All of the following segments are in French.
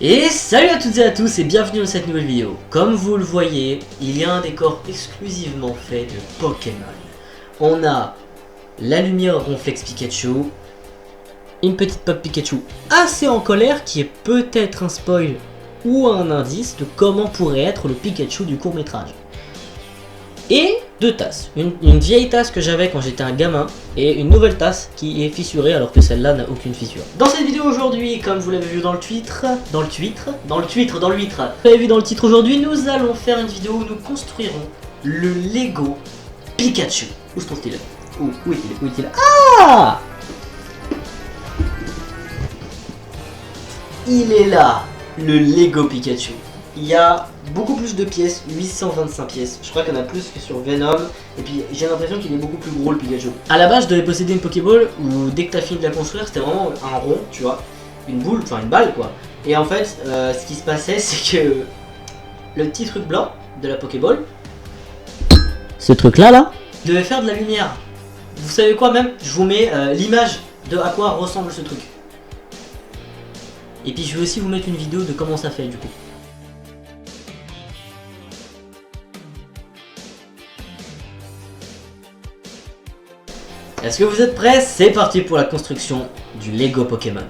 Et salut à toutes et à tous et bienvenue dans cette nouvelle vidéo. Comme vous le voyez, il y a un décor exclusivement fait de Pokémon. On a la lumière Ronflex Pikachu, une petite pop Pikachu assez en colère qui est peut-être un spoil ou un indice de comment pourrait être le Pikachu du court-métrage. Et deux tasses, une vieille tasse que j'avais quand j'étais un gamin et une nouvelle tasse qui est fissurée alors que celle-là n'a aucune fissure. Dans cette vidéo aujourd'hui, comme vous l'avez vu vous l'avez vu dans le titre aujourd'hui, nous allons faire une vidéo où nous construirons le Lego Pikachu. Où se trouve-t-il? Où est-il? Ah! Il est là, le Lego Pikachu. Il y a beaucoup plus de pièces, 825 pièces. Je crois qu'il y en a plus que sur Venom. Et puis j'ai l'impression qu'il est beaucoup plus gros le Pikachu. A la base je devais posséder une Pokéball où dès que t'as fini de la construire c'était vraiment un rond, tu vois. Une boule, enfin une balle quoi. Et en fait ce qui se passait c'est que le petit truc blanc de la Pokéball, ce truc là devait faire de la lumière. Vous savez quoi même? Je vous mets l'image de à quoi ressemble ce truc. Et puis je vais aussi vous mettre une vidéo de comment ça fait du coup. Est-ce que vous êtes prêts? C'est parti pour la construction du Lego Pokémon.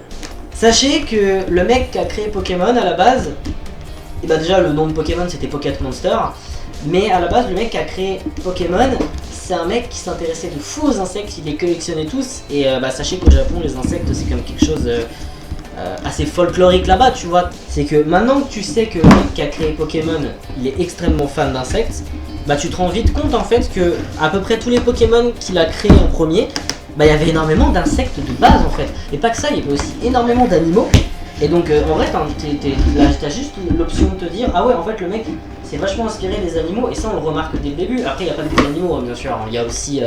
Sachez que le mec qui a créé Pokémon à la base, et bah déjà le nom de Pokémon c'était Pocket Monster, mais à la base le mec qui a créé Pokémon, c'est un mec qui s'intéressait de fou aux insectes, il les collectionnait tous, et sachez qu'au Japon les insectes c'est comme quelque chose assez folklorique là-bas, tu vois. C'est que maintenant que tu sais que le mec qui a créé Pokémon, il est extrêmement fan d'insectes, bah tu te rends vite compte en fait que à peu près tous les Pokémon qu'il a créés en premier, bah il y avait énormément d'insectes de base en fait. Et pas que ça, il y avait aussi énormément d'animaux. Et donc en vrai t'as juste l'option de te dire ah ouais en fait le mec s'est vachement inspiré des animaux, et ça on le remarque dès le début. Après il n'y a pas que des animaux bien sûr, il y a aussi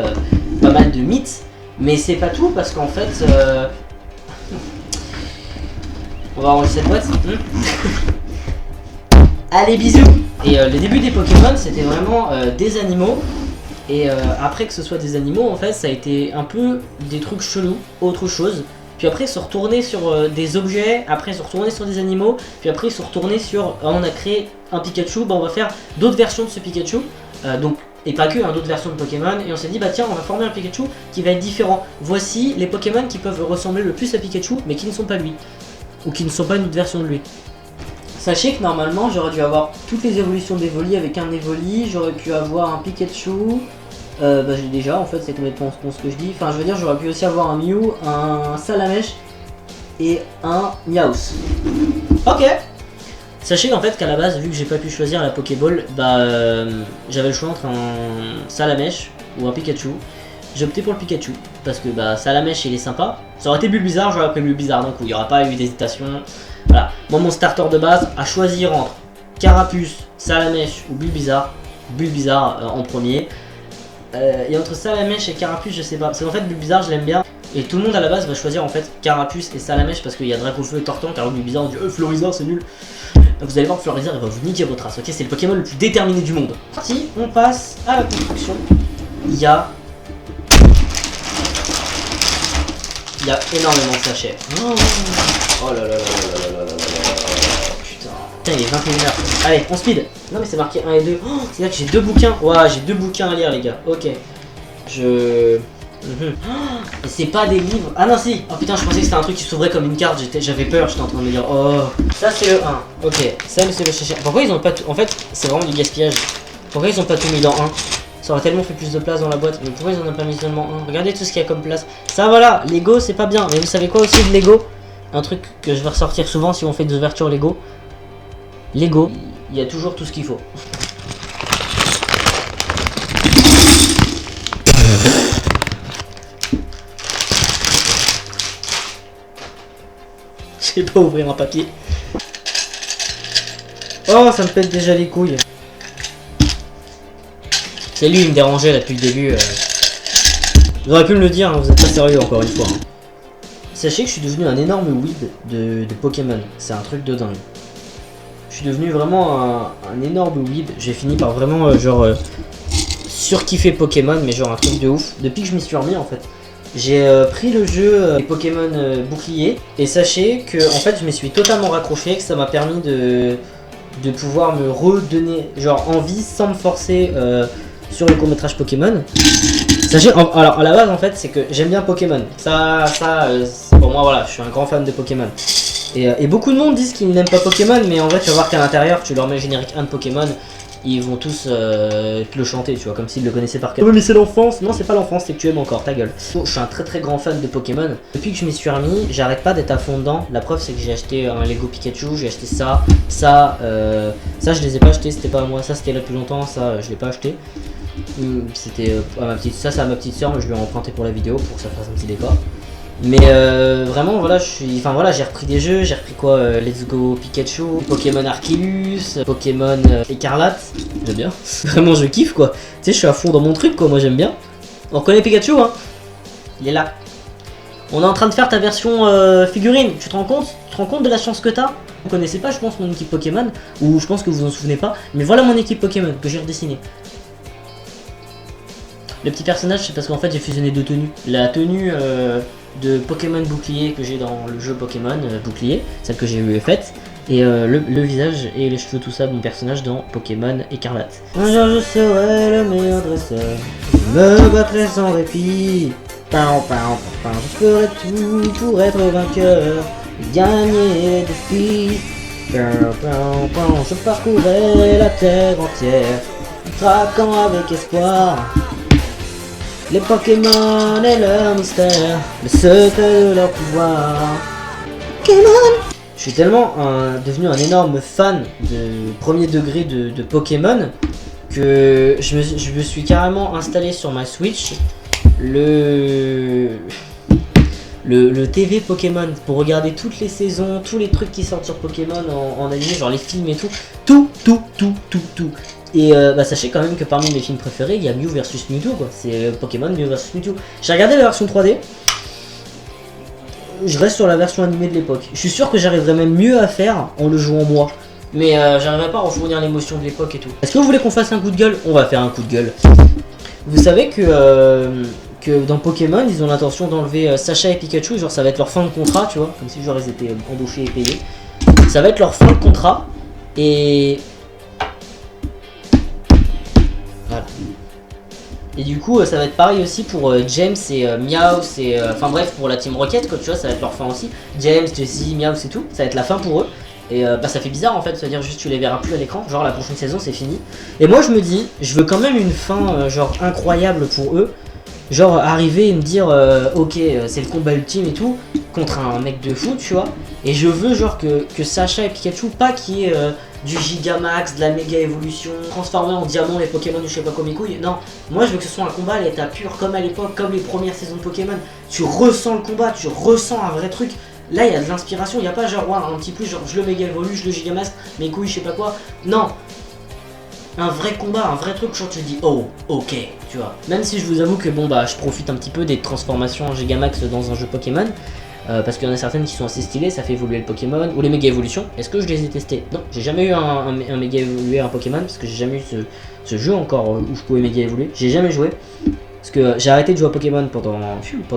pas mal de mythes, mais c'est pas tout parce qu'en fait on va ranger cette boîte. Allez bisous. Et les débuts des Pokémon c'était vraiment des animaux. Et après que ce soit des animaux en fait ça a été un peu des trucs chelous, autre chose. Puis après ils se retournaient sur des objets, après ils se retournaient sur des animaux. Puis après ils se retournaient sur on a créé un Pikachu, bah on va faire d'autres versions de ce Pikachu. Donc et pas que, d'autres versions de Pokémon. Et on s'est dit bah tiens on va former un Pikachu qui va être différent. Voici les Pokémon qui peuvent ressembler le plus à Pikachu mais qui ne sont pas lui. Ou qui ne sont pas une autre version de lui. Sachez que normalement j'aurais dû avoir toutes les évolutions d'Evoli avec un Evoli, j'aurais pu avoir un Pikachu, bah j'ai déjà en fait c'est complètement con ce que je dis, enfin je veux dire j'aurais pu aussi avoir un Mew, un Salamèche et un Meowth. Ok. Sachez qu'en fait qu'à la base vu que j'ai pas pu choisir la Pokéball, bah j'avais le choix entre un Salamèche ou un Pikachu. J'ai opté pour le Pikachu parce que bah Salamèche il est sympa. Ça aurait été Bulbizarre, j'aurais pris Bulbizarre d'un coup, il n'y aura pas eu d'hésitation. Voilà, moi mon starter de base à choisir entre Carapuce, Salamèche ou Bulbizarre. Bulbizarre en premier. Et entre Salamèche et Carapuce je sais pas, parce qu'en fait Bulbizarre je l'aime bien. Et tout le monde à la base va choisir en fait Carapuce et Salamèche parce qu'il y a Dracofeu et Tortank, car Bulbizarre on dit Florizard c'est nul. Donc vous allez voir Florizard il va vous niquer votre race, ok, c'est le Pokémon le plus déterminé du monde. Parti, on passe à la construction. Il y a énormément de sachets. Oh là là là là là là là là là. Putain, il est 21h. Allez, on speed. Non mais c'est marqué 1 et 2. Oh, c'est là que j'ai deux bouquins. Ouah, j'ai deux bouquins à lire les gars. Ok. Et c'est pas des livres. Ah non si. Oh putain, je pensais que c'était un truc qui s'ouvrait comme une carte. J'avais peur, j'étais en train de me dire oh. Ça c'est le 1. Ok. Ça c'est le sachet. Pourquoi ils ont pas tout. En fait, c'est vraiment du gaspillage. Pourquoi ils ont pas tout mis dans 1? Ça aurait tellement fait plus de place dans la boîte. Mais pourquoi ils en ont pas mis seulement un? Regardez tout ce qu'il y a comme place. Ça voilà, Lego c'est pas bien. Mais vous savez quoi aussi de Lego? Un truc que je vais ressortir souvent si on fait des ouvertures Lego. Lego, il y a toujours tout ce qu'il faut. Je sais pas ouvrir un papier. Oh, ça me pète déjà les couilles. C'est lui, il me dérangeait là depuis le début. J'aurais pu me le dire, hein, vous êtes pas sérieux encore une fois. Hein. Sachez que je suis devenu un énorme weed de Pokémon. C'est un truc de dingue. Je suis devenu vraiment un énorme weed. J'ai fini par vraiment surkiffer Pokémon, mais genre un truc de ouf. Depuis que je m'y suis remis en fait. J'ai pris le jeu Pokémon Bouclier et sachez que en fait je me suis totalement raccroché, que ça m'a permis de pouvoir me redonner genre envie sans me forcer sur le court-métrage Pokémon. Sachez, alors à la base en fait c'est que j'aime bien Pokémon. Pour moi voilà, je suis un grand fan de Pokémon. Et beaucoup de monde disent qu'ils n'aiment pas Pokémon, mais en vrai tu vas voir qu'à l'intérieur tu leur mets le générique 1 de Pokémon, ils vont tous te le chanter, tu vois, comme s'ils le connaissaient par cœur. Oui mais c'est l'enfance. Non c'est pas l'enfance, c'est que tu aimes encore, ta gueule. Je suis un très grand fan de Pokémon. Depuis que je m'y suis remis, j'arrête pas d'être à fond dedans. La preuve c'est que j'ai acheté un Lego Pikachu, j'ai acheté ça je les ai pas achetés, c'était pas à moi, ça c'était là depuis longtemps, ça je l'ai pas acheté. C'était à ma petite, ça c'est à ma petite soeur, mais je lui ai emprunté pour la vidéo pour que ça fasse un petit décor. Mais vraiment voilà, j'ai repris des jeux, j'ai repris quoi, Let's Go Pikachu, Pokémon Arceus, Pokémon Écarlate, j'aime bien. Vraiment je kiffe quoi. Tu sais, je suis à fond dans mon truc quoi, moi j'aime bien. On reconnaît Pikachu hein. Il est là. On est en train de faire ta version figurine, tu te rends compte? Tu te rends compte de la chance que t'as? Vous connaissez pas je pense mon équipe Pokémon, ou je pense que vous en souvenez pas, mais voilà mon équipe Pokémon que j'ai redessiné. Le petit personnage c'est parce qu'en fait j'ai fusionné deux tenues. La tenue de Pokémon Bouclier que j'ai dans le jeu Pokémon Bouclier, celle que j'ai eu faite, et le visage et les cheveux tout ça de mon personnage dans Pokémon Écarlate. Un jour je serai le meilleur dresseur, je me battrai sans répit, je ferai tout pour être vainqueur, gagner les défis, je parcourrai la terre entière, traquant avec espoir les Pokémon et leur mystère, le secret de leur pouvoir. Pokémon. Je suis tellement devenu un énorme fan de premier degré de Pokémon que je me suis carrément installé sur ma Switch le TV Pokémon pour regarder toutes les saisons, tous les trucs qui sortent sur Pokémon en animé, genre les films et tout. Tout. Et sachez quand même que parmi mes films préférés, il y a Mew vs Mewtwo quoi. C'est Pokémon Mew vs Mewtwo. J'ai regardé la version 3D. Je reste sur la version animée de l'époque. Je suis sûr que j'arriverais même mieux à faire en le jouant moi. Mais j'arriverai pas à refournir l'émotion de l'époque et tout. Est-ce que vous voulez qu'on fasse un coup de gueule? On va faire un coup de gueule. Vous savez que dans Pokémon, ils ont l'intention d'enlever Sacha et Pikachu. Genre ça va être leur fin de contrat, tu vois. Comme si genre ils étaient embauchés et payés. Ça va être leur fin de contrat. Et... voilà. Et du coup ça va être pareil aussi pour James et Meowth et enfin bref pour la Team Rocket quoi, tu vois, ça va être leur fin aussi. James, Jessie, Meowth et tout, ça va être la fin pour eux. Et ça fait bizarre en fait de se dire juste tu les verras plus à l'écran, genre la prochaine saison c'est fini. Et moi je me dis, je veux quand même une fin genre incroyable pour eux. Genre arriver et me dire ok c'est le combat ultime et tout contre un mec de fou tu vois. Et je veux genre que Sacha et Pikachu, pas qu'il y ait du Gigamax, de la méga évolution, transformer en diamant les Pokémon de je sais pas quoi mes couilles. Non, moi je veux que ce soit un combat à l'état pur comme à l'époque, comme les premières saisons de Pokémon. Tu ressens le combat, tu ressens un vrai truc. Là il y a de l'inspiration, il n'y a pas genre ouais, un petit plus genre je le méga évolue, je le Gigamax, mes couilles je sais pas quoi. Non, un vrai combat, un vrai truc, genre tu te dis oh ok tu vois. Même si je vous avoue que bon bah je profite un petit peu des transformations en Gigamax dans un jeu Pokémon. Parce qu'il y en a certaines qui sont assez stylées, ça fait évoluer le Pokémon, ou les méga évolutions. Est-ce que je les ai testés? Non, j'ai jamais eu un méga évolué un Pokémon, parce que j'ai jamais eu ce jeu encore où je pouvais méga évoluer. J'ai jamais joué, parce que j'ai arrêté de jouer à Pokémon pendant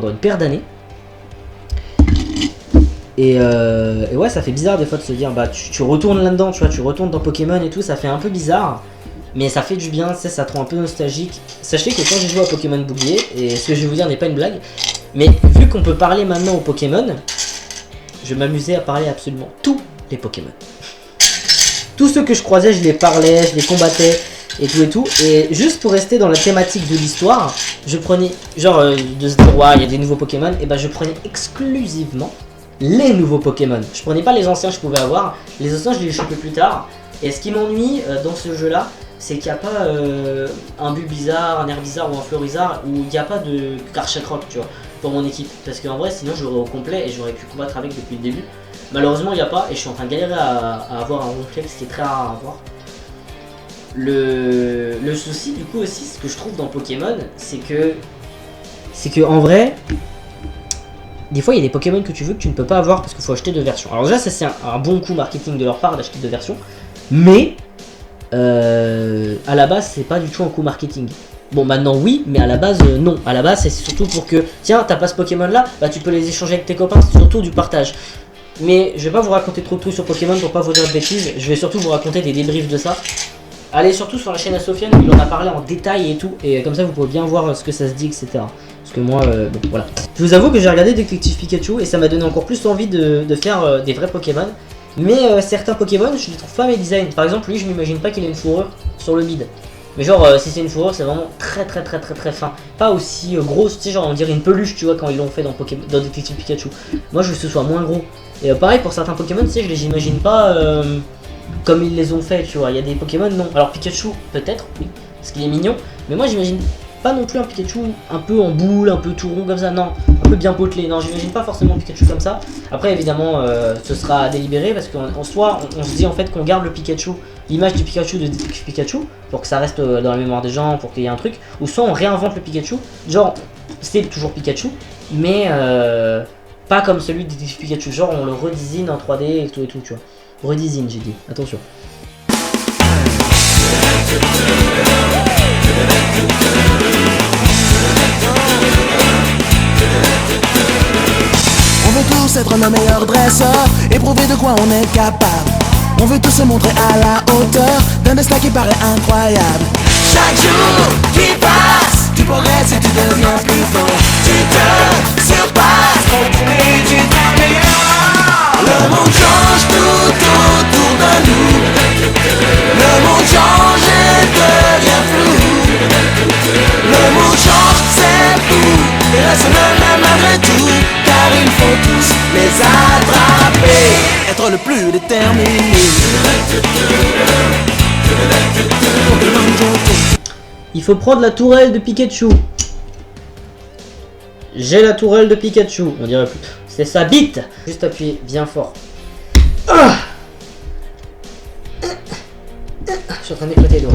une paire d'années. Et ouais, ça fait bizarre des fois de se dire, bah tu retournes là-dedans, tu vois, tu retournes dans Pokémon et tout, ça fait un peu bizarre. Mais ça fait du bien, tu sais, ça te rend un peu nostalgique. Sachez que quand j'ai joué à Pokémon Bouclier, et ce que je vais vous dire n'est pas une blague, mais vu qu'on peut parler maintenant aux Pokémon, je m'amusais à parler absolument tous les Pokémon. Tous ceux que je croisais, je les parlais, je les combattais et tout et tout. Et juste pour rester dans la thématique de l'histoire, je prenais, genre de se dire, ouais, il y a des nouveaux Pokémon, et ben je prenais exclusivement les nouveaux Pokémon. Je prenais pas les anciens que je pouvais avoir, les anciens je les chopais plus tard. Et ce qui m'ennuie dans ce jeu là, c'est qu'il n'y a pas un Bulbizarre, un Herbizarre ou un Florizarre, où il n'y a pas de Karchakroc, tu vois, pour mon équipe. Parce qu'en vrai, sinon j'aurais au complet et j'aurais pu combattre avec depuis le début. Malheureusement, il n'y a pas et je suis en train de galérer à avoir un Ronflex qui est très rare à avoir. Le souci, du coup, aussi, ce que je trouve dans Pokémon, c'est que en vrai, des fois, il y a des Pokémon que tu veux que tu ne peux pas avoir parce qu'il faut acheter deux versions. Alors déjà, ça c'est un bon coup marketing de leur part d'acheter deux versions, mais à la base, c'est pas du tout un coup marketing. Bon maintenant oui, mais à la base non. À la base c'est surtout pour que, tiens t'as pas ce Pokémon là, bah tu peux les échanger avec tes copains, c'est surtout du partage. Mais je vais pas vous raconter trop de trucs sur Pokémon pour pas vous dire de bêtises, je vais surtout vous raconter des débriefs de ça. Allez surtout sur la chaîne à Sofiane, il en a parlé en détail et tout, et comme ça vous pouvez bien voir ce que ça se dit, etc. Parce que moi, bon voilà. Je vous avoue que j'ai regardé Détective Pikachu et ça m'a donné encore plus envie de faire des vrais Pokémon. Mais certains Pokémon, je les trouve pas mes designs. Par exemple, lui, je m'imagine pas qu'il ait une fourrure sur le mid. Mais genre, si c'est une fourrure, c'est vraiment très fin. Pas aussi grosse, tu sais, genre on dirait une peluche, tu vois, quand ils l'ont fait dans Détective Pikachu. Moi, je veux que ce soit moins gros. Et pareil pour certains Pokémon, tu sais, je les imagine pas comme ils les ont fait, tu vois. Il y a des Pokémon, non. Alors Pikachu, peut-être, oui, parce qu'il est mignon. Mais moi, j'imagine pas non plus un Pikachu un peu en boule, un peu tout rond comme ça, non. Un peu bien potelé, non, j'imagine pas forcément un Pikachu comme ça. Après, évidemment, ce sera délibéré parce qu'en soi, on se dit en fait qu'on garde le Pikachu, l'image du Pikachu de Détective Pikachu, pour que ça reste dans la mémoire des gens, pour qu'il y ait un truc. Ou soit on réinvente le Pikachu, genre, c'est toujours Pikachu, mais pas comme celui de Détective Pikachu, genre on le redesign en 3D et tout, tu vois. Redesign, j'ai dit, attention. On veut tous être nos meilleurs dresseurs et prouver de quoi on est capable. On veut tous se montrer à la hauteur d'un destin qui paraît incroyable. Chaque jour qui passe, tu progresses et tu deviens plus fort. Tu te surpasses, continue, tu t'améliores. Le monde change tout autour de nous. Le monde change et devient flou. Le monde change, c'est fou. Il reste le même malgré tout. Car il faut tous les attraper. Être le plus déterminé. Il faut prendre la tourelle de Pikachu. J'ai la tourelle de Pikachu. On dirait plus. C'est sa bite. Juste appuyer bien fort. Ah, je suis en train d'éclater les doigts.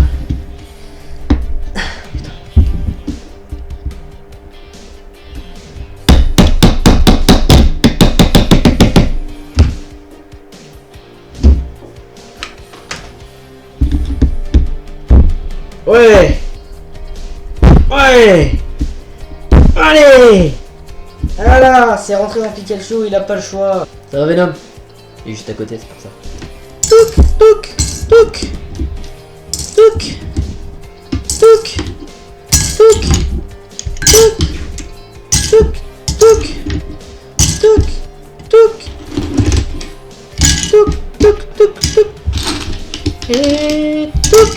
Ouais. Ouais. Allez. Ah là, c'est rentré dans Pikachu, il a pas le choix. Ça va Venom? Il est juste à côté, c'est pour ça. Touk, touk, touk. Touk. Touk. Touk. Touk. Touk. Touk. Touk. Touk. Touk. Touk. Touk. Touk. Et touk.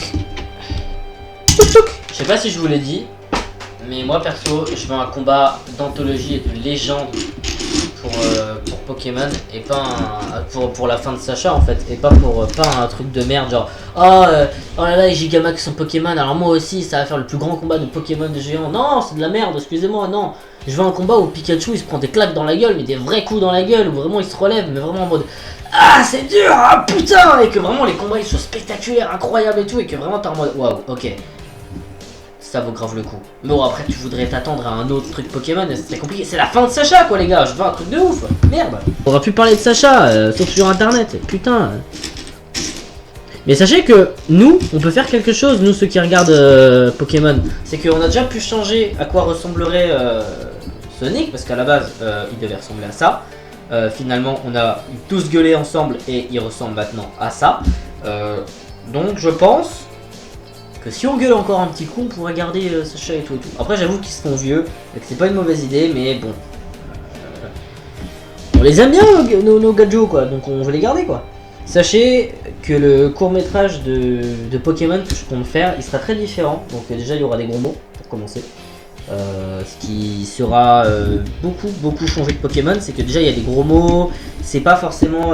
Je sais pas si je vous l'ai dit, mais moi perso, je veux un combat d'anthologie et de légende pour Pokémon et pas pour la fin de Sacha en fait, et pas un truc de merde genre oh là là, Gigamax son Pokémon, alors moi aussi ça va faire le plus grand combat de Pokémon de géant. Non, c'est de la merde, excusez-moi, non. Je veux un combat où Pikachu il se prend des claques dans la gueule, mais des vrais coups dans la gueule, où vraiment il se relève, mais vraiment en mode ah c'est dur, ah putain, et que vraiment les combats ils soient spectaculaires, incroyables et tout, et que vraiment t'es en mode waouh, ok. Ça vaut grave le coup. Mais bon, après, tu voudrais t'attendre à un autre truc Pokémon, c'est compliqué. C'est la fin de Sacha, quoi, les gars. Je veux un truc de ouf. Merde. On aurait pu parler de Sacha, sauf sur internet. Putain. Mais sachez que nous, on peut faire quelque chose, nous, ceux qui regardent Pokémon. C'est qu'on a déjà pu changer à quoi ressemblerait Sonic, parce qu'à la base, il devait ressembler à ça. Finalement, on a tous gueulé ensemble et il ressemble maintenant à ça. Donc, je pense que si on gueule encore un petit coup, on pourrait garder Sacha et tout. Après, j'avoue qu'ils seront vieux et que c'est pas une mauvaise idée, mais bon. On les aime bien, nos gadgets, quoi, donc on veut les garder, quoi. Sachez que le court-métrage de Pokémon que je compte faire, il sera très différent. Donc, déjà, il y aura des gros mots, pour commencer. Ce qui sera beaucoup changé de Pokémon, c'est que déjà, il y a des gros mots, c'est pas forcément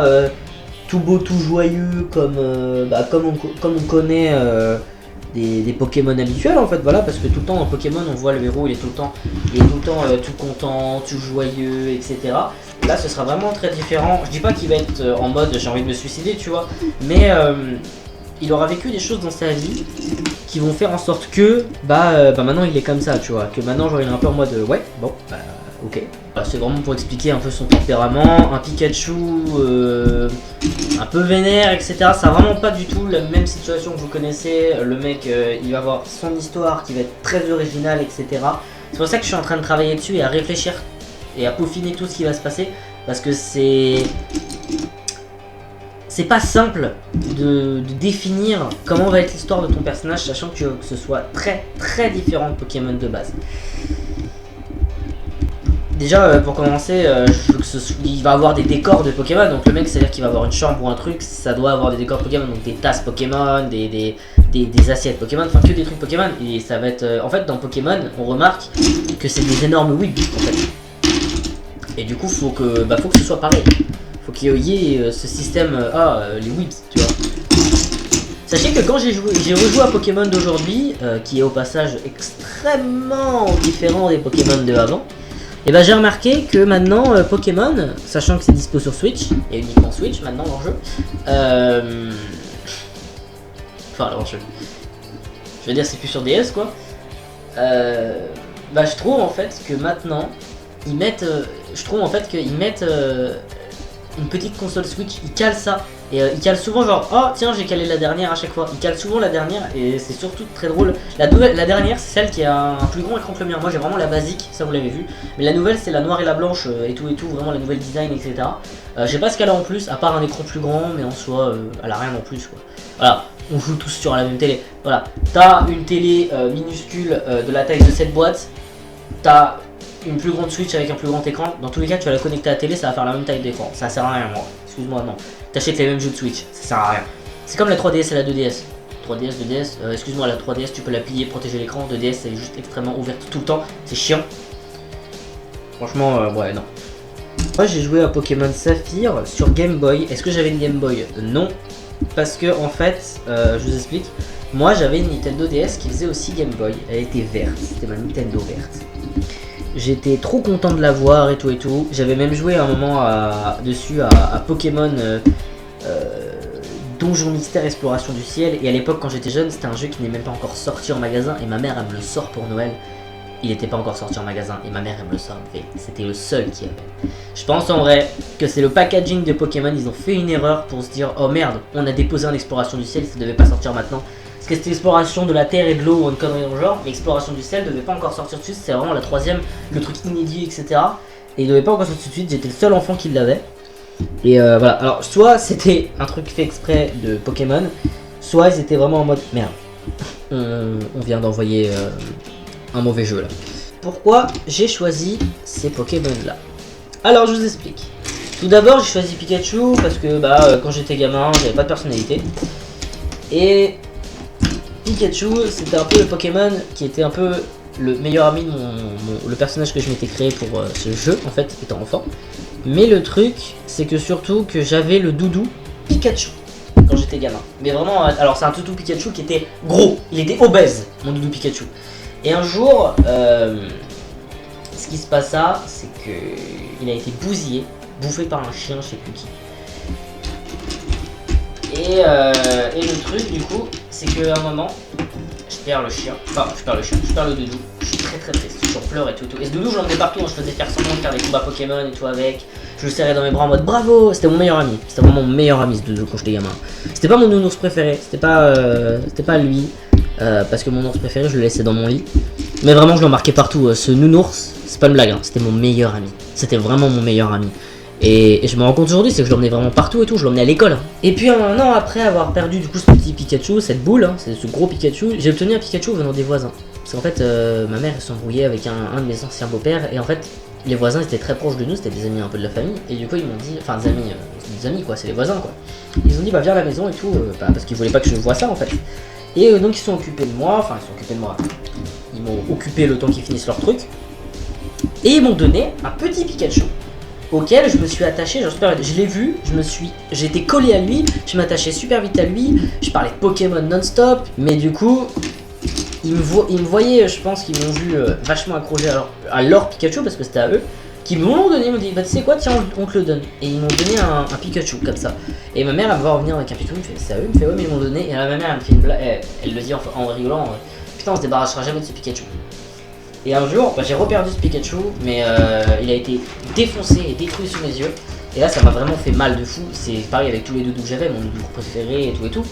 tout beau, tout joyeux, comme on connaît. Des Pokémon habituels en fait, voilà, parce que tout le temps en Pokémon on voit le héros, il est tout le temps tout content, tout joyeux, etc. Là ce sera vraiment très différent. Je dis pas qu'il va être en mode j'ai envie de me suicider, tu vois, mais il aura vécu des choses dans sa vie qui vont faire en sorte que maintenant il est comme ça, tu vois, que maintenant genre il est un peu en mode ouais bon ok. C'est vraiment pour expliquer un peu son tempérament. Un Pikachu un peu vénère, etc. Ça vraiment pas du tout la même situation que vous connaissez. Le mec, il va avoir son histoire qui va être très originale, etc. C'est pour ça que je suis en train de travailler dessus et à réfléchir et à peaufiner tout ce qui va se passer. Parce que c'est pas simple de définir comment va être l'histoire de ton personnage, sachant que ce soit très très différent de Pokémon de base. Déjà, pour commencer, je veux que il va avoir des décors de Pokémon, donc le mec, c'est-à-dire qu'il va avoir une chambre ou un truc, ça doit avoir des décors Pokémon, donc des tasses Pokémon, des assiettes Pokémon, enfin que des trucs Pokémon, et ça va être... en fait, dans Pokémon, on remarque que c'est des énormes whips, en fait. Et du coup, faut que ce soit pareil. Faut qu'il y ait ce système, les whips, tu vois. Sachez que quand j'ai rejoué à Pokémon d'aujourd'hui, qui est au passage extrêmement différent des Pokémon de avant, et j'ai remarqué que maintenant Pokémon, sachant que c'est dispo sur Switch, et uniquement Switch maintenant dans le jeu, enfin dans le jeu, je veux dire c'est plus sur DS quoi, je trouve en fait que maintenant, ils mettent, une petite console Switch, ils calent ça. Et ils calent souvent genre, oh tiens j'ai calé la dernière à chaque fois. Ils calent souvent la dernière et c'est surtout très drôle. La dernière c'est celle qui a un plus grand écran que le mien. Moi j'ai vraiment la basique, ça vous l'avez vu. Mais la nouvelle c'est la noire et la blanche et tout, vraiment la nouvelle design etc. Je sais pas ce qu'elle a en plus, à part un écran plus grand, mais en soi elle a rien en plus quoi. Voilà, on joue tous sur la même télé. Voilà, t'as une télé minuscule de la taille de cette boîte. T'as une plus grande Switch avec un plus grand écran. Dans tous les cas tu vas la connecter à la télé, ça va faire la même taille d'écran. Ça sert à rien moi, excuse-moi non. T'achètes les mêmes jeux de Switch, ça sert à rien. C'est comme la 3DS et la 2DS. 3DS, 2DS, excuse-moi, la 3DS tu peux la plier, protéger l'écran. 2DS elle est juste extrêmement ouverte tout le temps, c'est chiant. Franchement, ouais, non. Moi j'ai joué à Pokémon Saphir sur Game Boy. Est-ce que j'avais une Game Boy? Non. Parce que en fait, je vous explique. Moi j'avais une Nintendo DS qui faisait aussi Game Boy. Elle était verte, c'était ma Nintendo verte. J'étais trop content de l'avoir et tout. J'avais même joué un moment dessus à Pokémon Donjon Mystère Exploration du Ciel. Et à l'époque quand j'étais jeune c'était un jeu qui n'est même pas encore sorti en magasin. Et ma mère elle me le sort pour Noël. Il n'était pas encore sorti en magasin et ma mère elle me le sort. C'était le seul qui avait. Je pense en vrai que c'est le packaging de Pokémon. Ils ont fait une erreur pour se dire oh merde on a déposé un Exploration du Ciel, ça devait pas sortir maintenant. Parce que c'était exploration de la terre et de l'eau ou une connerie dans le genre, mais exploration du ciel devait pas encore sortir tout de suite, c'est vraiment la troisième, le truc inédit, etc. Et il devait pas encore sortir tout de suite, j'étais le seul enfant qui l'avait. Et voilà, alors soit c'était un truc fait exprès de Pokémon, soit ils étaient vraiment en mode merde, on vient d'envoyer un mauvais jeu là. Pourquoi j'ai choisi ces Pokémon là? Alors je vous explique. Tout d'abord j'ai choisi Pikachu parce que quand j'étais gamin j'avais pas de personnalité. Et Pikachu, c'était un peu le Pokémon qui était un peu le meilleur ami de le personnage que je m'étais créé pour ce jeu, en fait, étant enfant. Mais le truc, c'est que surtout que j'avais le doudou Pikachu quand j'étais gamin. Mais vraiment, alors c'est un doudou Pikachu qui était gros, il était obèse, mon doudou Pikachu. Et un jour, ce qui se passa, c'est que il a été bousillé, bouffé par un chien, je sais plus qui. Et le truc du coup, c'est qu'à un moment, je perds le chien, je perds le doudou, je suis très triste, j'en pleure et tout. Et ce doudou je l'emmenais partout, je faisais faire semblant de faire des combats Pokémon et tout avec, je le serrais dans mes bras en mode bravo, c'était mon meilleur ami, c'était vraiment mon meilleur ami ce doudou quand j'étais gamin. C'était pas mon nounours préféré, c'était pas lui, parce que mon ours préféré je le laissais dans mon lit. Mais vraiment je le remarquais partout, ce nounours, c'est pas une blague, hein, c'était mon meilleur ami, c'était vraiment mon meilleur ami. Et je me rends compte aujourd'hui, c'est que je l'emmenais vraiment partout et tout, je l'emmenais à l'école. Et puis un an après avoir perdu du coup ce petit Pikachu, cette boule, ce gros Pikachu, j'ai obtenu un Pikachu venant des voisins. Parce qu'en fait, ma mère s'embrouillait avec un de mes anciens beaux-pères, et en fait, les voisins étaient très proches de nous, c'était des amis un peu de la famille, et du coup ils m'ont dit, enfin des amis quoi, c'est les voisins quoi. Ils ont dit viens à la maison et tout, parce qu'ils voulaient pas que je vois ça en fait. Et donc ils sont occupés de moi, ils m'ont occupé le temps qu'ils finissent leur truc, et ils m'ont donné un petit Pikachu. Auquel je me suis attaché, je l'ai vu, j'étais collé à lui, je m'attachais super vite à lui, je parlais de Pokémon non-stop, mais du coup, ils me voyaient, je pense qu'ils m'ont vu vachement accroché à leur Pikachu, parce que c'était à eux, qui me l'ont donné, ils m'ont dit, tu sais quoi, tiens, on te le donne. Et ils m'ont donné un Pikachu, comme ça. Et ma mère, elle me voit revenir avec un Pikachu, elle me fait, c'est à eux, elle me fait, ouais, mais ils m'ont donné, et là, ma mère, elle me fait une blague, elle le dit en rigolant, putain, on se débarrassera jamais de ce Pikachu. Et un jour, j'ai reperdu ce Pikachu, mais il a été défoncé et détruit sous mes yeux. Et là ça m'a vraiment fait mal de fou. C'est pareil avec tous les doudous que j'avais, mon doudou préféré et tout.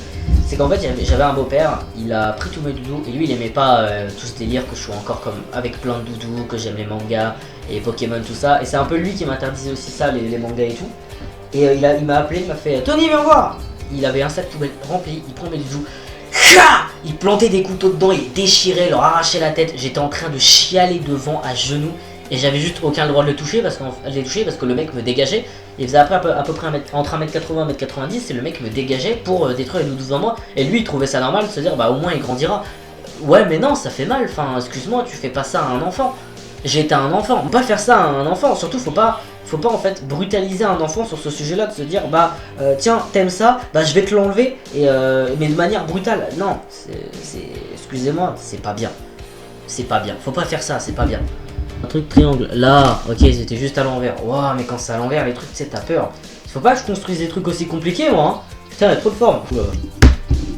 C'est qu'en fait j'avais un beau-père, il a pris tous mes doudous et lui il aimait pas tout ce délire que je sois encore comme avec plein de doudous, que j'aime les mangas et Pokémon tout ça. Et c'est un peu lui qui m'interdisait aussi ça, les mangas et tout. Et il m'a appelé, il m'a fait Tony viens voir. Il avait un sac poubelle rempli, il prend mes doudous. Il plantait des couteaux dedans, il déchirait, leur arrachait la tête. J'étais en train de chialer devant à genoux. Et j'avais juste aucun droit de le toucher parce que le mec me dégageait. Il faisait après à peu près entre 1m80 et 1m90 et le mec me dégageait pour détruire les doudous devant moi. Et lui il trouvait ça normal de se dire bah au moins il grandira. Ouais mais non ça fait mal, enfin excuse-moi tu fais pas ça à un enfant. J'étais un enfant, faut pas faire ça à un enfant, surtout faut pas en fait brutaliser un enfant sur ce sujet là, de se dire bah tiens t'aimes ça, bah je vais te l'enlever mais de manière brutale. Non, excusez-moi, c'est pas bien. C'est pas bien, faut pas faire ça, c'est pas bien. Un truc triangle, là, ok ils étaient juste à l'envers. Waouh mais quand c'est à l'envers les trucs tu sais t'as peur. Faut pas que je construise des trucs aussi compliqués moi hein. Putain il y a trop de forme.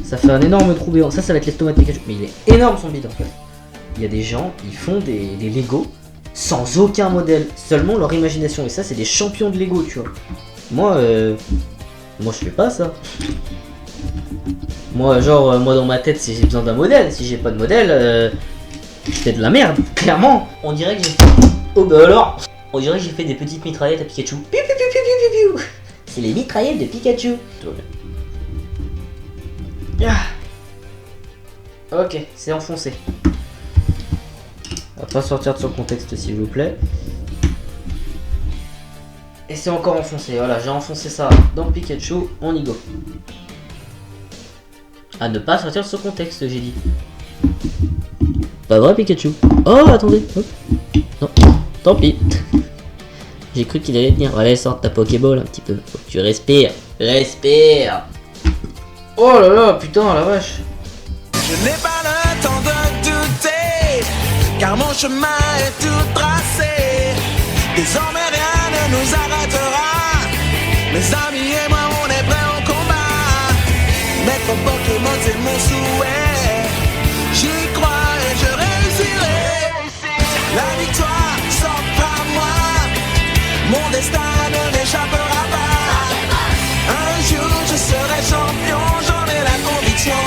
Ça fait un énorme trou béant, ça va être l'estomac de Pikachu. Mais il est énorme son bide en fait. Il y a des gens, ils font des Lego sans aucun modèle, seulement leur imagination. Et ça, c'est des champions de Lego, tu vois. Moi je fais pas ça. Moi, moi dans ma tête, si j'ai besoin d'un modèle, si j'ai pas de modèle, c'est de la merde, clairement. On dirait que j'ai... Oh bah alors, on dirait que j'ai fait des petites mitraillettes à Pikachu. C'est les mitraillettes de Pikachu. Ok, c'est enfoncé. On va pas sortir de son contexte s'il vous plaît. Et c'est encore enfoncé, voilà, j'ai enfoncé ça dans Pikachu, on y go. À ne pas sortir de ce contexte, j'ai dit. Pas vrai Pikachu. Oh attendez, hop. Non, tant pis. J'ai cru qu'il allait tenir. Allez, sors ta Pokéball un petit peu. Faut que tu respires. Respire. Oh là là, putain la vache. Je n'ai pas le temps de douter, car mon chemin est tout tracé. Désormais rien ne nous arrêtera. Mes amis et moi on est prêts au combat. Mettre Pokémon c'est mon souhait. J'y crois et je réussirai. La victoire s'offre à moi. Mon destin ne m'échappera pas. Un jour je serai champion, j'en ai la conviction.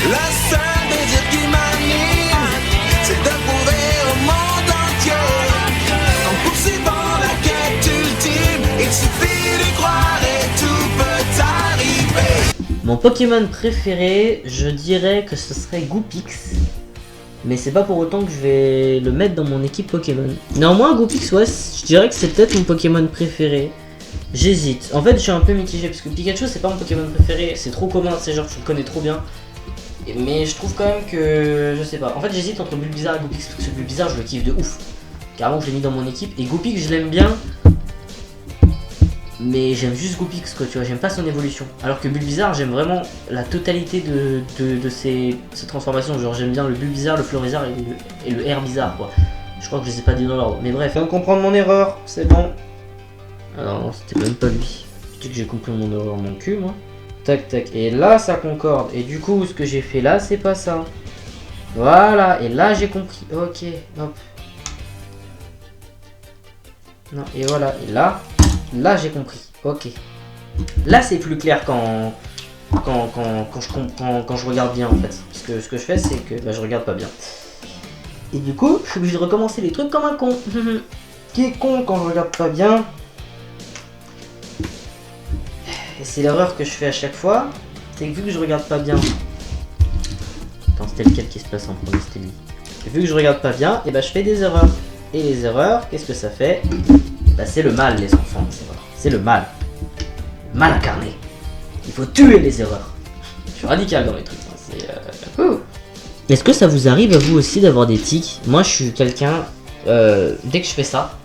Le seul désir qui m'anime, c'est de prouver au monde entier. En poursuivant la quête ultime, il suffit d'y croire et tout peut arriver. Mon Pokémon préféré, je dirais que ce serait Goopix. Mais c'est pas pour autant que je vais le mettre dans mon équipe Pokémon. Néanmoins, Goopix, ouais, je dirais que c'est peut-être mon Pokémon préféré. J'hésite. En fait, je suis un peu mitigé parce que Pikachu, c'est pas mon Pokémon préféré. C'est trop commun, c'est genre, tu le connais trop bien. Mais je trouve quand même que, je sais pas, en fait j'hésite entre Bulbizarre et Goopix, parce que Bulbizarre je le kiffe de ouf. Carrément je l'ai mis dans mon équipe, et Goopix je l'aime bien. Mais j'aime juste Goopix quoi, tu vois, j'aime pas son évolution. Alors que Bulbizarre j'aime vraiment la totalité de ses transformations. Genre j'aime bien le Bulbizarre, le Florizarre et le Herbizarre quoi. Je crois que je les ai pas dit dans l'ordre, mais bref. Je viens de comprendre mon erreur, c'est bon. Alors non, c'était même pas lui. Je dis que j'ai compris mon erreur, mon cul moi. Tac tac, et là ça concorde, et du coup ce que j'ai fait là c'est pas ça. Voilà, et là j'ai compris, ok, hop. Non, et voilà, et là j'ai compris, ok. Là c'est plus clair quand je regarde bien en fait. Parce que ce que je fais c'est que bah, je regarde pas bien. Et du coup je suis obligé de recommencer les trucs comme un con. Qui est con quand je regarde pas bien. Et c'est l'erreur que je fais à chaque fois, c'est que vu que je regarde pas bien... Attends, c'était lequel qui se passe en premier, c'était lui. Et vu que je regarde pas bien, et bah je fais des erreurs. Et les erreurs, qu'est-ce que ça fait? Bah c'est le mal les enfants, les erreurs. C'est le mal. Le mal incarné. Il faut tuer les erreurs. Je suis radical dans les trucs, hein. C'est... Est-ce que ça vous arrive à vous aussi d'avoir des tics? Moi je suis quelqu'un, dès que je fais ça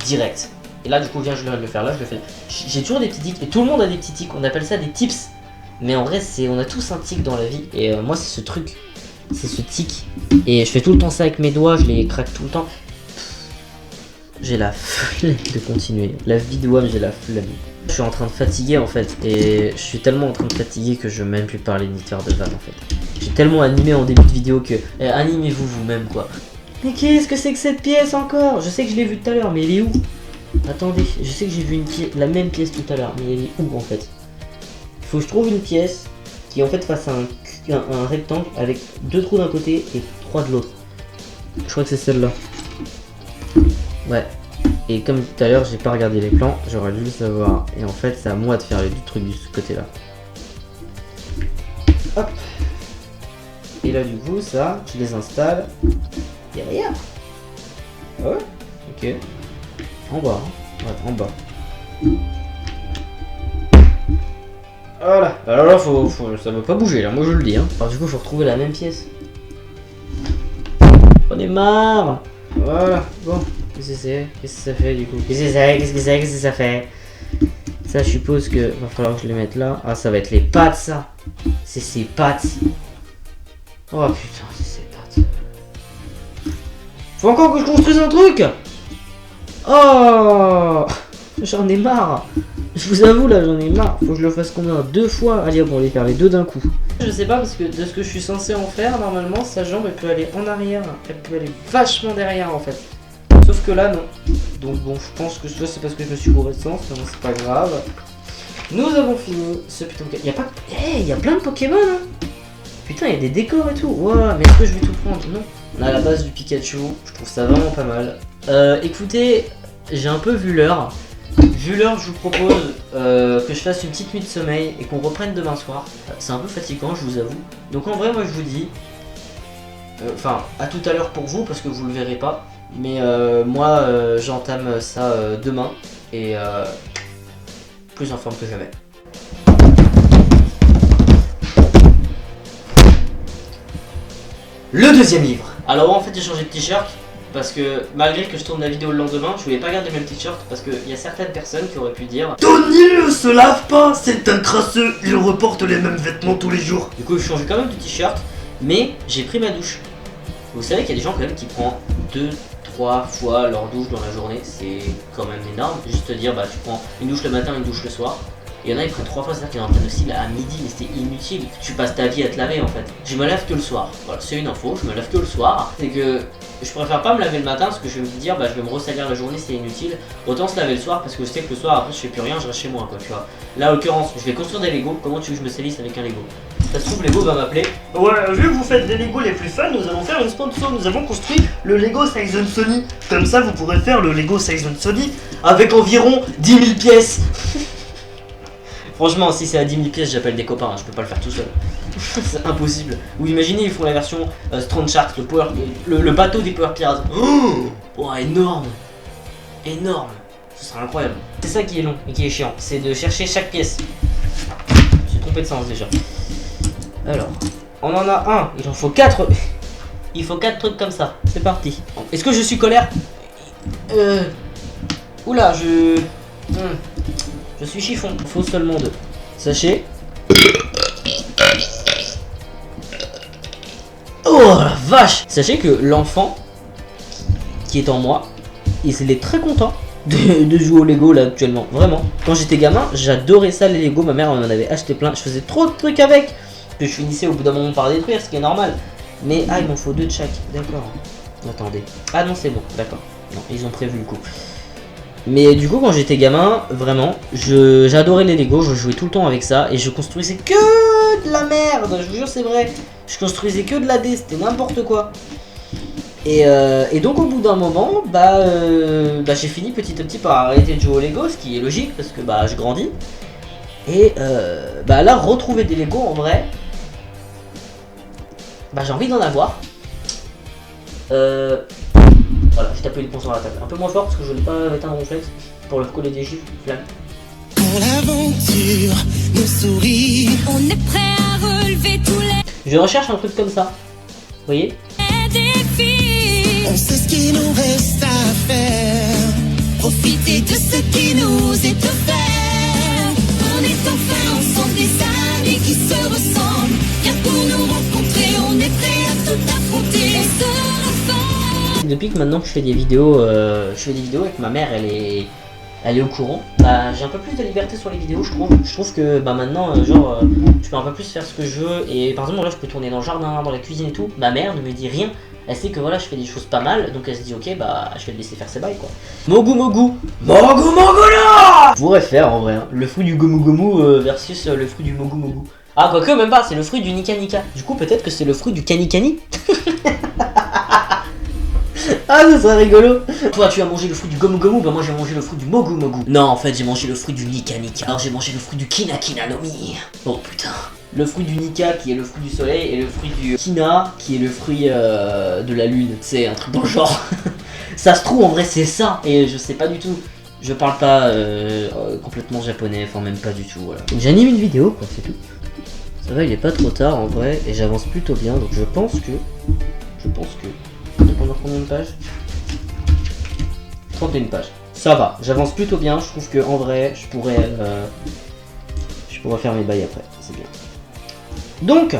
direct. Et là du coup viens je viens de le faire là, je le fais là. J'ai toujours des petits tics et tout le monde a des petits tics, on appelle ça des tips. Mais en vrai on a tous un tic dans la vie et moi c'est ce truc, c'est ce tic. Et je fais tout le temps ça avec mes doigts, je les craque tout le temps. J'ai la flemme de continuer, la vidéo j'ai la flemme. Je suis en train de fatiguer en fait et je suis tellement en train de fatiguer que je veux même plus parler ni faire de vanne en fait. J'ai tellement animé en début de vidéo que animez-vous vous-même quoi. Mais qu'est-ce que c'est que cette pièce encore? Je sais que je l'ai vu tout à l'heure mais il est où? Attendez, je sais que j'ai vu la même pièce tout à l'heure, mais elle est où en fait? Il faut que je trouve une pièce qui en fait fasse un rectangle avec 2 trous d'un côté et 3 de l'autre. Je crois que c'est celle-là. Ouais. Et comme tout à l'heure, j'ai pas regardé les plans, j'aurais dû le savoir. Et en fait, c'est à moi de faire les trucs de ce côté-là. Hop. Et là, du coup, ça, je les installe derrière. Ah ouais? Ok. En bas. Hein. Ouais, en bas. Voilà. Alors là, ça veut pas bouger, là, moi je le dis. Hein. Alors, du coup, faut retrouver la même pièce. On est marre. Voilà. Bon. Qu'est-ce que c'est? Qu'est-ce que ça fait du coup? Qu'est-ce que c'est? Qu'est-ce que c'est? Qu'est-ce que ça fait? Ça, je suppose que va falloir que je les mette là. Ah, ça va être les pattes, ça. C'est ses pattes. Oh putain, c'est ses pattes. Faut encore que je construise un truc. Oh, j'en ai marre. Je vous avoue là, j'en ai marre. Faut que je le fasse combien? 2 fois? Allez, on va les faire les 2 d'un coup. Je sais pas parce que de ce que je suis censé en faire, normalement, sa jambe elle peut aller en arrière. Elle peut aller vachement derrière en fait. Sauf que là, non. Donc bon, je pense que ça c'est parce que je me suis gouré de sens, mais bon, c'est pas grave. Nous avons fini ce putain de... Y'a pas... Hey, y a plein de Pokémon, hein. Putain, il y a des décors et tout. Wow, mais est-ce que je vais tout prendre? Non. On a la base du Pikachu. Je trouve ça vraiment pas mal. Écoutez, j'ai un peu vu l'heure. Vu l'heure, je vous propose que je fasse une petite nuit de sommeil et qu'on reprenne demain soir. C'est un peu fatigant, je vous avoue. Donc en vrai, moi je vous dis... Enfin, à tout à l'heure pour vous, parce que vous le verrez pas. Mais moi, j'entame ça demain. Et plus en forme que jamais. Le deuxième livre. Alors en fait j'ai changé de t-shirt parce que malgré que je tourne la vidéo le lendemain, je voulais pas garder le même t-shirt parce qu'il y a certaines personnes qui auraient pu dire Tony ne se lave pas, c'est un crasseux, il reporte les mêmes vêtements tous les jours. Du coup je changeais quand même de t-shirt, mais j'ai pris ma douche. Vous savez qu'il y a des gens quand même qui prennent 2-3 fois leur douche dans la journée, c'est quand même énorme. Juste te dire bah tu prends une douche le matin, une douche le soir. Il y en a ils prennent 3 fois, c'est-à-dire qu'ils en prennent aussi à midi, mais c'était inutile. Tu passes ta vie à te laver en fait. Je me lave que le soir. Voilà, c'est une info, je me lave que le soir. C'est que je préfère pas me laver le matin parce que je vais me dire bah je vais me ressalir la journée, c'est inutile. Autant se laver le soir parce que je sais que le soir après je fais plus rien, je reste chez moi quoi, tu vois. Là en l'occurrence, je vais construire des Lego. Comment tu veux que je me salisse avec un Lego? Ça se trouve Lego va m'appeler. Ouais, vu que vous faites des Lego les plus fun, nous allons faire une sponsor. Nous avons construit le Lego Season Sony. Comme ça, vous pourrez faire le Lego Season Sony avec environ 10 000 pièces. Franchement, si c'est à 10 000 pièces, j'appelle des copains, hein, je peux pas le faire tout seul. C'est impossible. Ou imaginez, ils font la version Strong Sharks, le bateau des Power Pirates. Oh, énorme. Énorme. Ce sera incroyable. C'est ça qui est long et qui est chiant, c'est de chercher chaque pièce. J'ai trompé de sens déjà. Alors, on en a un, il en faut 4. Il faut 4 trucs comme ça. C'est parti. Est-ce que je suis colère? Oula, je suis chiffon. Il faut seulement 2. Sachez. Oh la vache! Sachez que l'enfant qui est en moi, il est très content de jouer au Lego là actuellement. Vraiment. Quand j'étais gamin, j'adorais ça les Lego. Ma mère m'en avait acheté plein. Je faisais trop de trucs avec. Que je finissais au bout d'un moment par détruire, ce qui est normal. Mais il m'en faut 2 de chaque. D'accord. Attendez. Ah non, c'est bon. D'accord. Non, ils ont prévu le coup. Mais du coup quand j'étais gamin, vraiment, j'adorais les Lego, je jouais tout le temps avec ça et je construisais que de la merde, je vous jure c'est vrai. Je construisais que de la D, c'était n'importe quoi. Et donc au bout d'un moment, j'ai fini petit à petit par arrêter de jouer aux Lego, ce qui est logique parce que je grandis. Et là retrouver des Lego en vrai, j'ai envie d'en avoir. Voilà, j'ai tapé les ponts sur la table. Un peu moins fort parce que je n'ai pas éteint mon réflexe pour leur coller des gifles. Quand l'aventure nous sourit, On est prêt à relever tous les Je recherche un truc comme ça. Vous voyez? défis. on sait ce qu'il nous reste à faire. Profiter de ce qui nous est offert. On est enfin ensemble, des amis qui se ressemblent. Viens pour nous rencontrer, on est prêt à tout affronter. On se rassemble. Depuis que maintenant que je fais des vidéos, et que ma mère elle est au courant, j'ai un peu plus de liberté sur les vidéos, je trouve. Je trouve que maintenant, je peux un peu plus faire ce que je veux. Et par exemple, là, je peux tourner dans le jardin, dans la cuisine et tout. Ma mère ne me dit rien. Elle sait que voilà, je fais des choses pas mal, donc elle se dit ok, bah je vais le laisser faire ses bails quoi. Mogu Mogu, Mogu Mogu là. Je pourrais faire en vrai, hein, le fruit du Gomu Gomu versus le fruit du Mogu Mogu. Ah, quoique même pas, c'est le fruit du Nika Nika. Du coup, peut-être que c'est le fruit du Kani Kani. Ah, ça serait rigolo. Toi, tu as mangé le fruit du Gomu Gomu, bah moi j'ai mangé le fruit du Mogu Mogu. Non, en fait, j'ai mangé le fruit du Nika Nika. Alors j'ai mangé le fruit du Kina Kina no Mi. Oh putain. Le fruit du Nika qui est le fruit du soleil et le fruit du Kina qui est le fruit de la lune. C'est un truc dans le genre. Ça se trouve en vrai c'est ça et je sais pas du tout. Je parle pas complètement japonais, enfin même pas du tout. Voilà. J'anime une vidéo quoi, c'est tout. Ça va, il est pas trop tard en vrai et j'avance plutôt bien donc je pense que. On est pendant combien de pages? 31 pages. Ça va, j'avance plutôt bien. Je trouve que en vrai je pourrais faire mes bails après. C'est bien. Donc,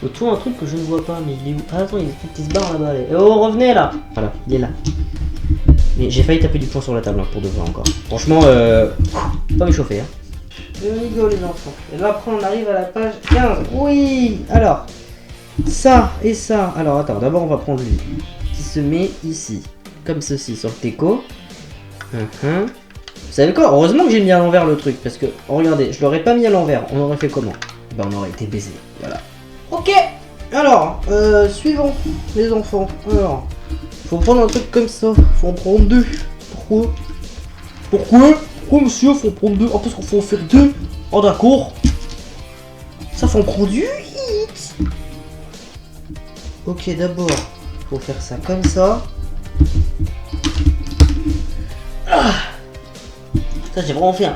autour un truc que je ne vois pas, mais il est où? Ah, attends, il y a des trucs qui se barrent là-bas. Allez. Oh, revenez là! Voilà, il est là. Mais j'ai failli taper du poing sur la table hein, pour de vrai encore. Franchement, pas m'échauffer. Hein. Je rigole les enfants. Et là après on arrive à la page 15. Oui! Alors, ça et ça. Alors attends, d'abord on va prendre lui qui se met ici, comme ceci sur le teco. Vous savez quoi? Heureusement que j'ai mis à l'envers le truc, parce que, oh, regardez, je l'aurais pas mis à l'envers, on aurait fait comment? Ben on aurait été baisé, voilà. Ok. Alors, suivant, les enfants. Alors, faut prendre un truc comme ça, faut en prendre deux. Pourquoi? Pourquoi monsieur, faut en prendre deux? Ah, parce qu'il faut en faire deux. Oh d'accord. Ça faut en prendre 8. Ok, d'abord, faut faire ça comme ça. Ah. Ça j'ai vraiment fait un...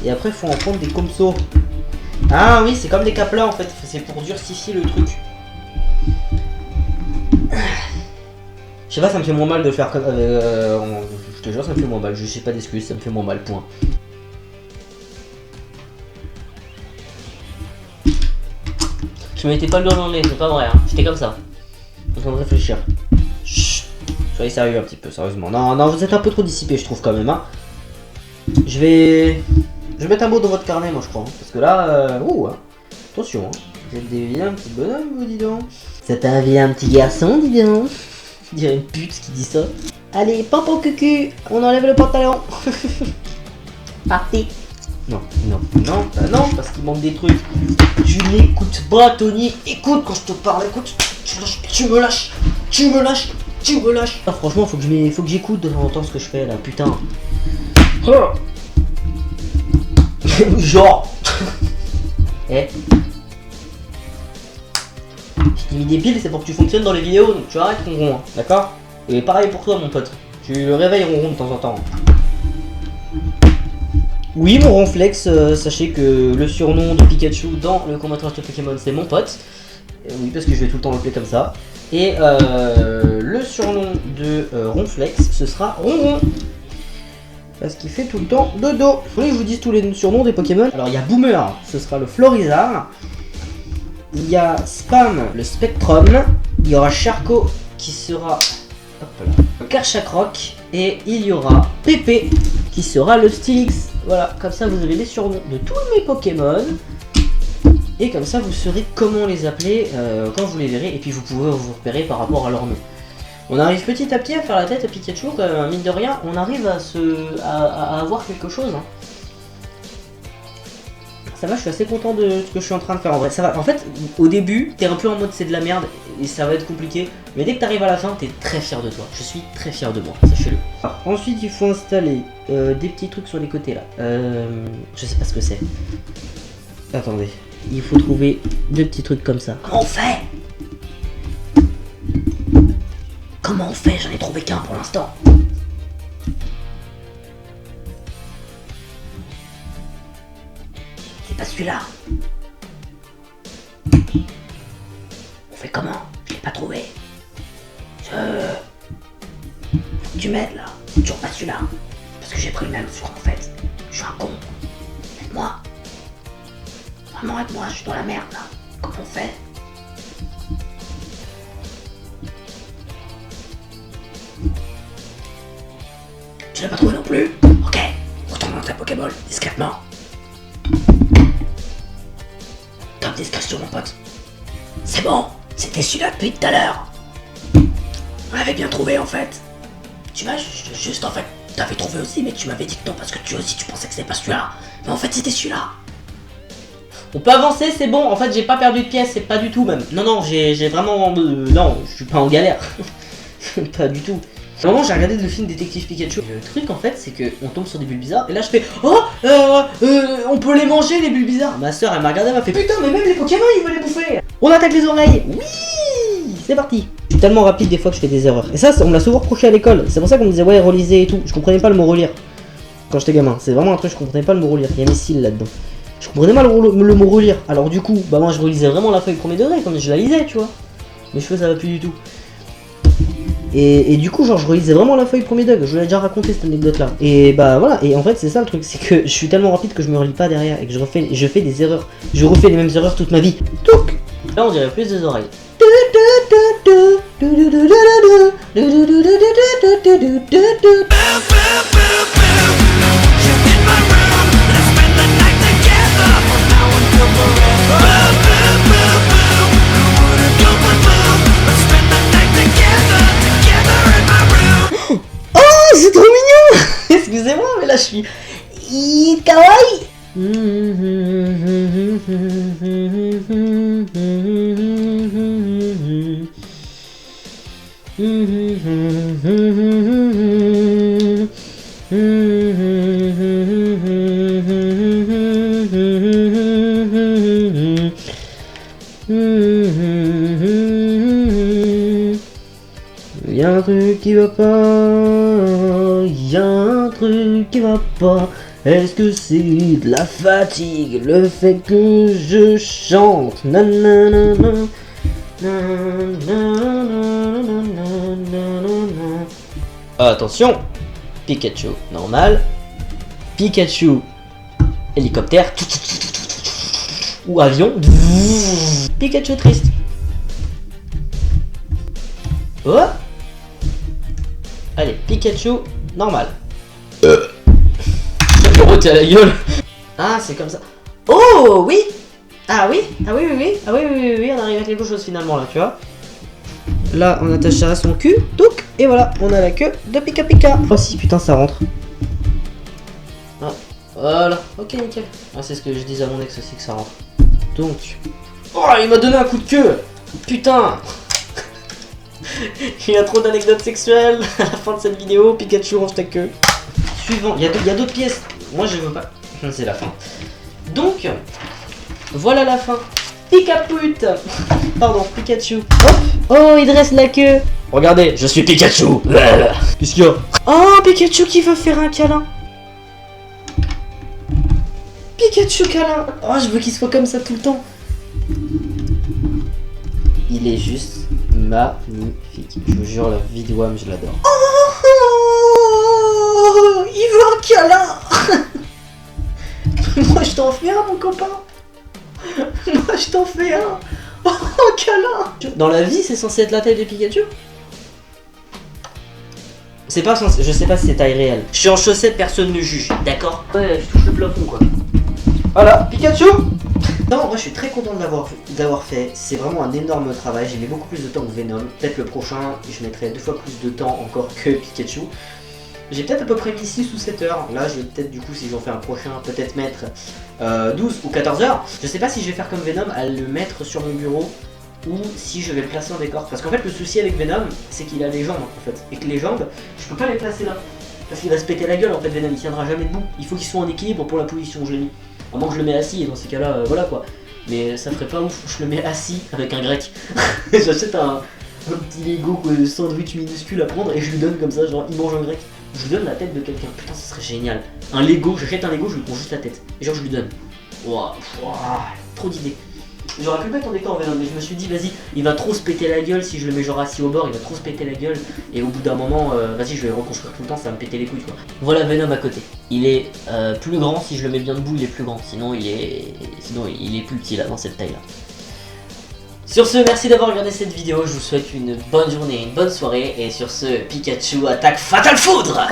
Et après faut en prendre des comme ça. Ah oui, c'est comme des caplas en fait, c'est pour durcifier le truc. Je sais pas, ça me fait moins mal de faire comme... je te jure, ça me fait moins mal, je sais pas d'excuses, ça me fait moins mal, point. Je mettais pas le doigt dans le nez, c'est pas vrai, hein. J'étais comme ça. En train de réfléchir. Chut. Soyez sérieux un petit peu, sérieusement. Non, non, vous êtes un peu trop dissipé, je trouve quand même, hein. Je vais mettre un mot dans votre carnet, moi je crois. Hein, parce que là, hein. Attention, hein. Vous êtes des vilains petits bonhommes, vous, dis donc. C'est un vilain petit garçon, dis donc. Je dirais une pute qui dit ça. Allez, pampan cucu, on enlève le pantalon. Partez. Non, non, non, bah non, parce qu'il manque des trucs. Tu n'écoutes pas, Tony. Écoute quand je te parle, écoute. Tu me lâches. Ah, franchement, faut que j'écoute de temps en temps ce que je fais là, putain. Genre. Eh. Je t'ai mis des piles, c'est pour que tu fonctionnes dans les vidéos, donc tu arrêtes ton rond, hein, d'accord? Et pareil pour toi, mon pote. Tu le réveilles rond de temps en temps. Oui, mon ronflex, sachez que le surnom de Pikachu dans le combat de Pokémon, c'est mon pote. Oui, parce que je vais tout le temps l'appeler comme ça. Et le surnom de Ronflex, ce sera Ronron. Parce qu'il fait tout le temps dodo. Vous voulez que je vous dise tous les surnoms des Pokémon? Alors il y a Boomer, ce sera le Florizard. Il y a Spam, le Spectrum. Il y aura Charco qui sera le Karchakroc. Et il y aura Pépé qui sera le Stylix. Voilà, comme ça vous avez les surnoms de tous mes Pokémon. Et comme ça vous saurez comment les appeler quand vous les verrez. Et puis vous pouvez vous repérer par rapport à leur nom. On arrive petit à petit à faire la tête à Pikachu, quand même, mine de rien, on arrive à avoir quelque chose. Hein. Ça va, je suis assez content de ce que je suis en train de faire en vrai. Ça va. En fait, au début, t'es un peu en mode c'est de la merde et ça va être compliqué. Mais dès que t'arrives à la fin, t'es très fier de toi. Je suis très fier de moi, sachez-le. Alors, ensuite, il faut installer des petits trucs sur les côtés là. Je sais pas ce que c'est. Attendez. Il faut trouver deux petits trucs comme ça. Comment on fait? Comment on fait? J'en ai trouvé qu'un pour l'instant. C'est pas celui-là. On fait comment? Je l'ai pas trouvé. Faut que tu m'aides là. C'est toujours pas celui-là. Parce que j'ai pris le même sur en fait. Je suis un con. Aide-moi. Vraiment aide-moi, je suis dans la merde là. Comment on fait? Tu l'as pas trouvé non plus? Ok, retourne dans ta Pokéball, discrètement. Top discrétion mon pote. C'est bon, C'était celui-là depuis tout à l'heure. On l'avait bien trouvé en fait. Tu m'as juste en fait, t'avais trouvé aussi, mais tu m'avais dit que non parce que tu aussi tu pensais que c'était pas celui-là. Mais en fait c'était celui-là. On peut avancer, c'est bon. En fait j'ai pas perdu de pièces, c'est pas du tout même. Non, j'ai vraiment... non, je suis pas en galère. Pas du tout. Vraiment j'ai regardé le film Détective Pikachu. Le truc en fait c'est que on tombe sur des bulles bizarres et là je fais oh on peut les manger les bulles bizarres. Ma soeur elle m'a regardé, elle m'a fait putain mais même les Pokémon ils veulent les bouffer. On attaque les oreilles. Oui, c'est parti. Je suis tellement rapide des fois que je fais des erreurs. Et ça on me l'a souvent reproché à l'école. C'est pour ça qu'on me disait ouais relisez et tout. Je comprenais pas le mot relire quand j'étais gamin. C'est vraiment un truc je comprenais pas le mot relire. Il y a mes cils là-dedans. Je comprenais pas le mot relire. Alors du coup bah moi je relisais vraiment la feuille premier degré comme je la lisais tu vois. Mes cheveux ça va plus du tout. Et du coup genre je relisais vraiment la feuille premier degré, je vous l'ai déjà raconté cette anecdote là. Et bah voilà, et en fait c'est ça le truc, c'est que je suis tellement rapide que je me relis pas derrière et que je fais des erreurs. Je refais les mêmes erreurs toute ma vie. Touc. Là on dirait plus des oreilles. C'est trop mignon. Excusez-moi mais là je suis kawaii. Y'a un truc qui va pas, y'a un truc qui va pas. Est-ce que c'est de la fatigue, le fait que je chante? Nanana, attention, Pikachu normal, Pikachu hélicoptère ou avion, Pikachu triste. Oh. Allez, Pikachu normal. Je me roter à la gueule. Ah, c'est comme ça. Oh oui. Ah oui. Ah oui, oui, oui. Ah oui, oui, oui, oui. On arrive à quelque chose finalement là, tu vois. Là, on attache ça à son cul. Touc. Et voilà, on a la queue de Pika Pika. Oh si, putain, ça rentre. Ah, voilà. Ok, nickel. Ah, c'est ce que je disais à mon ex aussi que ça rentre. Donc. Oh, il m'a donné un coup de queue. Putain. Il y a trop d'anecdotes sexuelles à la fin de cette vidéo. Pikachu range ta queue. Suivant, il y a d'autres pièces. Moi je veux pas. C'est la fin. Donc, voilà la fin. Pikaput. Pardon, Pikachu. Hop. Oh, il dresse la queue. Regardez, je suis Pikachu. Qu'est-ce qu'il y a? Oh, Pikachu qui veut faire un câlin. Pikachu câlin. Oh, je veux qu'il soit comme ça tout le temps. Il est juste magnifique. Je vous jure, la vie de Wam, je l'adore. Oh, il veut un câlin. Moi, je t'en fais un, mon copain. Moi, je t'en fais un. Oh, câlin. Dans la vie, c'est censé être la taille de Pikachu. C'est pas censé... Je sais pas si c'est taille réelle. Je suis en chaussettes, personne ne juge, d'accord? Ouais, je touche le plafond, quoi. Voilà, Pikachu. Non, moi je suis très content d'avoir fait. C'est vraiment un énorme travail. J'ai mis beaucoup plus de temps que Venom. Peut-être le prochain, je mettrai 2 fois plus de temps encore que Pikachu. J'ai peut-être à peu près mis 6 ou 7 heures. Là, je vais peut-être du coup, si j'en fais un prochain, peut-être mettre 12 ou 14 heures. Je sais pas si je vais faire comme Venom, à le mettre sur mon bureau ou si je vais le placer en décor. Parce qu'en fait, le souci avec Venom, c'est qu'il a les jambes en fait. Et que les jambes, je peux pas les placer là. Parce qu'il va se péter la gueule en fait, Venom, il tiendra jamais debout. Il faut qu'il soit en équilibre pour la position où je l'ai mis. À moins que je le mets assis, et dans ces cas-là, voilà quoi. Mais ça ferait pas ouf, je le mets assis avec un grec. J'achète un petit Lego sandwich minuscule à prendre et je lui donne comme ça, genre il mange un grec. Je lui donne la tête de quelqu'un, putain ça serait génial. Un Lego, j'achète un Lego, je lui prends juste la tête. Et genre je lui donne. Waouh, trop d'idées. J'aurais pu le mettre en décor Venom, mais je me suis dit vas-y, il va trop se péter la gueule si je le mets genre assis au bord, il va trop se péter la gueule. Et au bout d'un moment, vas-y je vais le reconstruire tout le temps, ça va me péter les couilles quoi. Voilà Venom à côté. Il est plus grand, si je le mets bien debout il est plus grand, sinon il est plus petit là dans cette taille là. Sur ce, merci d'avoir regardé cette vidéo, je vous souhaite une bonne journée, une bonne soirée, et sur ce, Pikachu attaque Fatal Foudre.